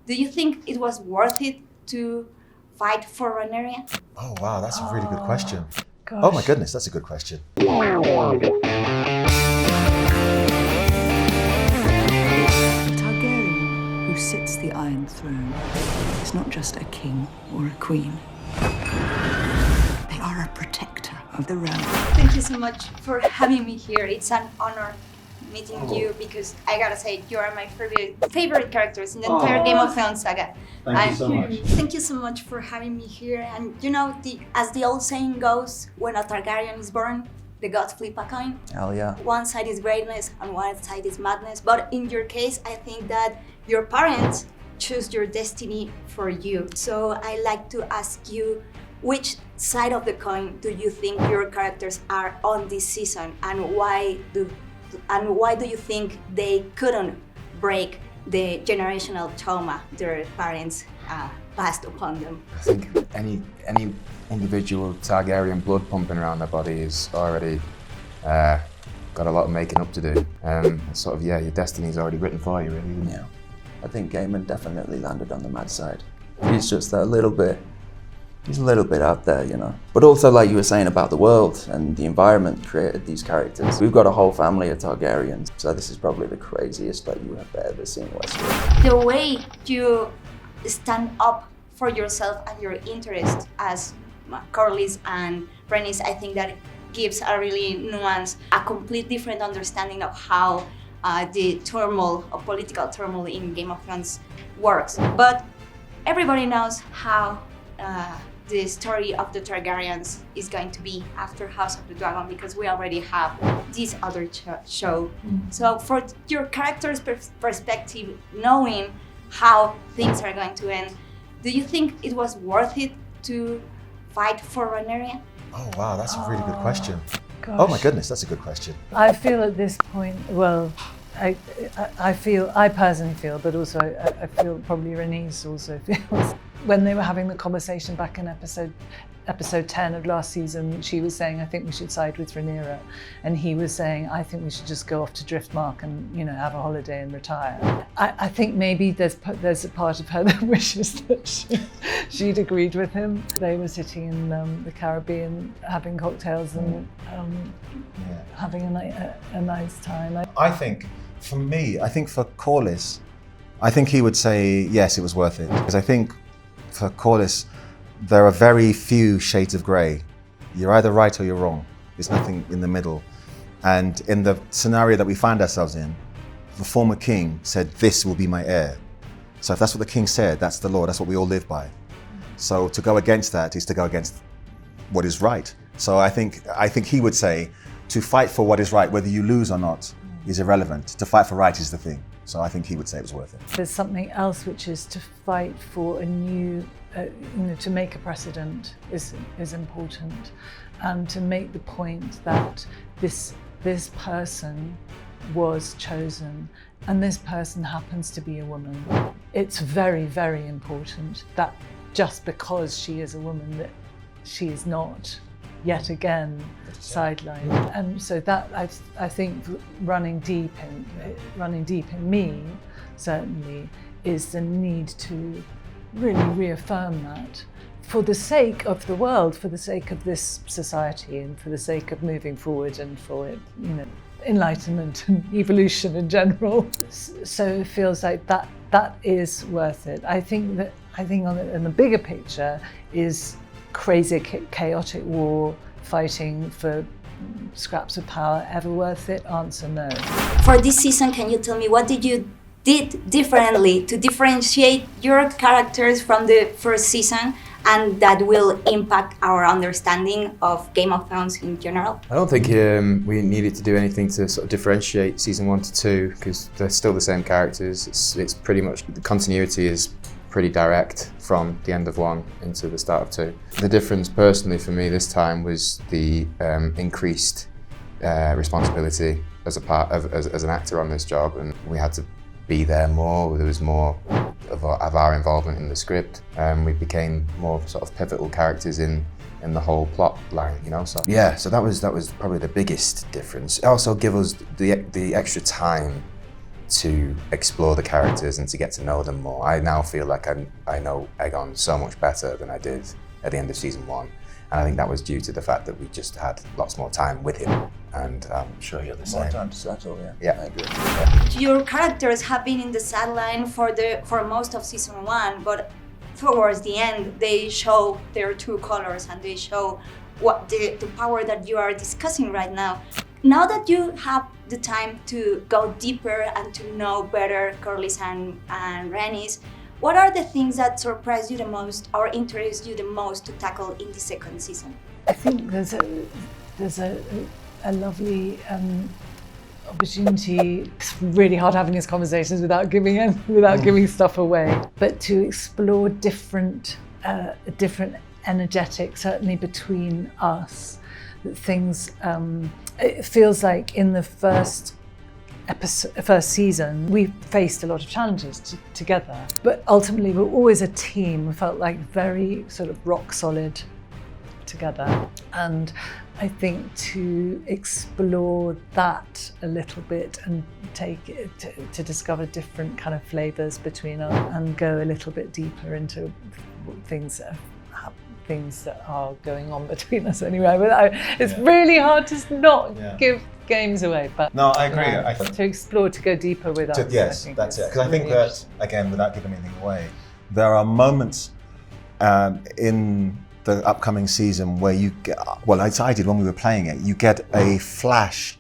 Do you think it was worth it to fight for Rhaenyra? Oh wow, that's a really good question. Gosh. Oh my goodness, that's a good question. Targaryen who sits the Iron Throne is not just a king or a queen. They are a protector of the realm. Thank you so much for having me here. It's an honor meeting you because I gotta say you are my favorite characters in the entire Game of Thrones saga. Thank you so much. Thank you so much for having me here. And you know, as the old saying goes, when a Targaryen is born, the gods flip a coin. Hell yeah. One side is greatness and one side is madness. But in your case, I think that your parents choose your destiny for you. So I like to ask you, which side of the coin do you think your characters are on this season, and why do you think they couldn't break the generational trauma their parents passed upon them? I think any individual Targaryen blood pumping around their body is already got a lot of making up to do. Sort of, yeah, your destiny's already written for you, really, isn't it? Yeah. I think Gaiman definitely landed on the mad side. He's just a little bit out there, you know. But also, like you were saying about the world and the environment created these characters. We've got a whole family of Targaryens, so this is probably the craziest that you have ever seen Westworld. The way you stand up for yourself and your interest as Corlys and Rhaenys, I think that gives a really nuanced, a complete different understanding of how the turmoil, of political turmoil in Game of Thrones works. But everybody knows how the story of the Targaryens is going to be after House of the Dragon, because we already have this other show. So for your character's perspective, knowing how things are going to end, do you think it was worth it to fight for Rhaenyra? Oh wow, that's a really good question. Gosh. Oh my goodness, that's a good question. I feel at this point, well, I personally feel, but also I feel probably Rhaenys also feels. When they were having the conversation back in episode 10 of last season, she was saying, I think we should side with Rhaenyra. And he was saying, I think we should just go off to Driftmark and, you know, have a holiday and retire. I think maybe there's a part of her that wishes that she'd agreed with him. They were sitting in the Caribbean having cocktails and having a nice time. I think, for me, for Corlys, I think he would say, yes, it was worth it. Because I think for Corlys, there are very few shades of grey. You're either right or you're wrong. There's nothing in the middle. And in the scenario that we find ourselves in, the former king said, this will be my heir. So if that's what the king said, that's the law, that's what we all live by. So to go against that is to go against what is right. So I think he would say, to fight for what is right, whether you lose or not, is irrelevant. To fight for right is the thing. So I think he would say it was worth it. There's something else, which is to fight for a new, to make a precedent is important, and to make the point that this person was chosen, and this person happens to be a woman. It's very, very important that just because she is a woman, that she is not yet again sidelined. And so that I think running deep in me certainly is the need to really reaffirm that for the sake of the world, for the sake of this society, and for the sake of moving forward, and for, you know, enlightenment and evolution in general. So it feels like that is worth it. I think in the bigger picture is crazy, chaotic war, fighting for scraps of power, ever worth it? Answer no. For this season, can you tell me what did differently to differentiate your characters from the first season, and that will impact our understanding of Game of Thrones in general? I don't think we needed to do anything to sort of differentiate season 1 to 2, because they're still the same characters. It's pretty much, the continuity is pretty direct from the end of 1 into the start of 2. The difference personally for me this time was the increased responsibility as an actor on this job, and we had to be there more. There was more of our involvement in the script, and we became more sort of pivotal characters in the whole plot line, you know. So yeah, so that was probably the biggest difference. It also gave us the extra time to explore the characters and to get to know them more. I now feel like I know Aegon so much better than I did at the end of season 1. And I think that was due to the fact that we just had lots more time with him. And I'm sure you're the same. More time to settle, yeah. Yeah. I agree. Your characters have been in the sideline for most of season 1, but towards the end they show their true colors and they show what the power that you are discussing right now. Now that you have the time to go deeper and to know better Corlys and Rhaenys, what are the things that surprise you the most or interest you the most to tackle in the second season? I think there's a lovely opportunity. It's really hard having these conversations without giving stuff away, but to explore different energetics, certainly between us. That things, it feels like in the first season, we faced a lot of challenges together, but ultimately we're always a team. We felt like very sort of rock solid together. And I think to explore that a little bit and take it to discover different kind of flavors between us and go a little bit deeper into things that are going on between us anyway. But it's really hard to not give games away. But No, I agree. To explore, to go deeper with us. Yes, that's it. Because I think that, again, without giving anything away, there are moments in the upcoming season where you get, well, as I did when we were playing it, you get a flash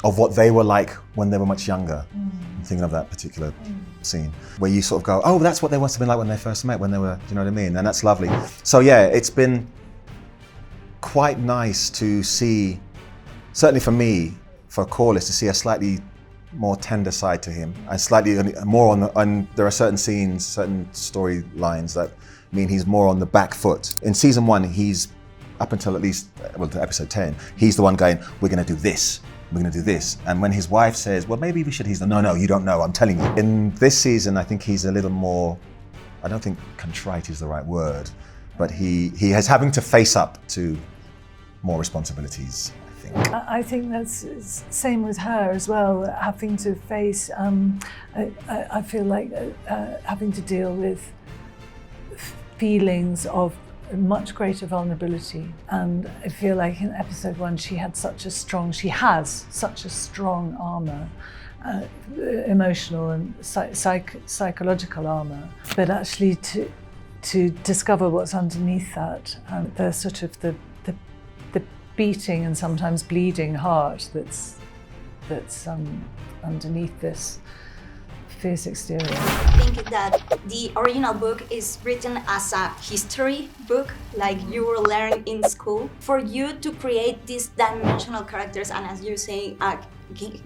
of what they were like when they were much younger. I'm thinking of that particular scene where you sort of go, oh, that's what they must have been like when they first met, when they were, you know what I mean? And that's lovely. So yeah, it's been quite nice to see, certainly for me, for Corlys, to see a slightly more tender side to him, and slightly more on there are certain scenes, certain storylines that mean he's more on the back foot. In season 1, he's, up until at least, well, to episode 10, he's the one going, we're gonna do this. We're going to do this. And when his wife says, well, maybe we should, he's like, no, you don't know, I'm telling you. In this season, I think he's a little more, I don't think contrite is the right word, but he is having to face up to more responsibilities, I think. I think that's same with her as well, having to face, I feel like having to deal with feelings of much greater vulnerability, and I feel like in episode 1 she has such a strong armor, emotional and psychological armor, but actually to discover what's underneath that, and the sort of the beating and sometimes bleeding heart that's underneath this fierce exterior. I think that the original book is written as a history book, like you were learning in school. For you to create these dimensional characters and, as you say,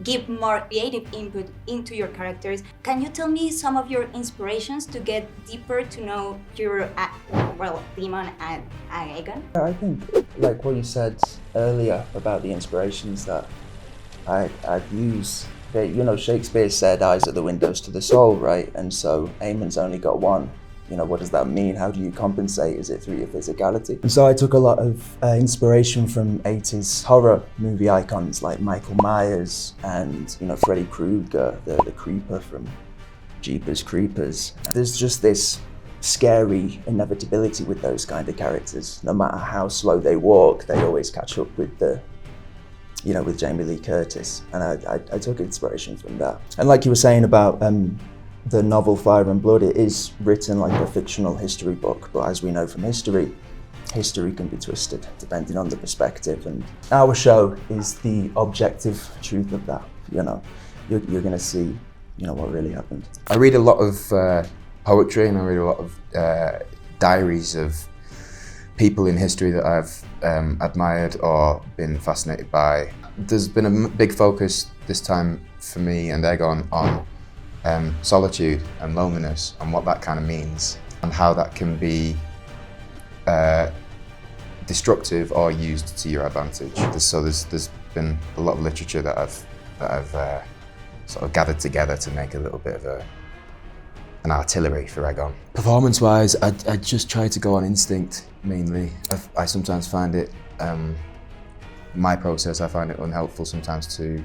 give more creative input into your characters, can you tell me some of your inspirations to get deeper to know your, Daemon and Aegon? I think, like what you said earlier about the inspirations that I'd use, you know, Shakespeare said eyes are the windows to the soul, right? And so Aemon's only got one. You know, what does that mean? How do you compensate? Is it through your physicality? And so I took a lot of inspiration from 80s horror movie icons like Michael Myers and, you know, Freddy Krueger, the creeper from Jeepers Creepers. There's just this scary inevitability with those kind of characters. No matter how slow they walk, they always catch up with with Jamie Lee Curtis, and I took inspiration from that. And like you were saying about the novel Fire and Blood, it is written like a fictional history book, but as we know from history can be twisted depending on the perspective, and our show is the objective truth of that. You know, you're gonna see, you know, what really happened. I read a lot of poetry, and I read a lot of diaries of people in history that I've admired or been fascinated by. There's been a big focus this time for me and Aegon on solitude and loneliness and what that kind of means and how that can be destructive or used to your advantage. So there's been a lot of literature that I've sort of gathered together to make a little bit of an artillery for Aegon. Performance-wise, I just try to go on instinct mainly. I sometimes find it, my process, I find it unhelpful sometimes to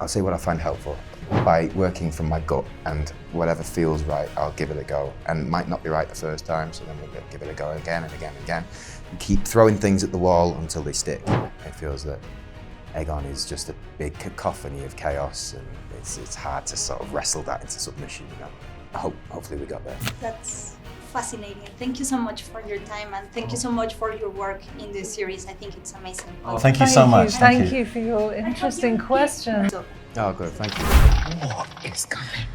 I'll say what I find helpful. By working from my gut, and whatever feels right, I'll give it a go. And it might not be right the first time, so then we'll give it a go again and again and again. And keep throwing things at the wall until they stick. It feels that Aegon is just a big cacophony of chaos, and it's hard to sort of wrestle that into submission, you know. Hopefully we got there. That's fascinating. Thank you so much for your time, and thank you so much for your work in this series. I think it's amazing. Oh, thank you so much. Thank you for your interesting questions. Oh, good, thank you. War is coming.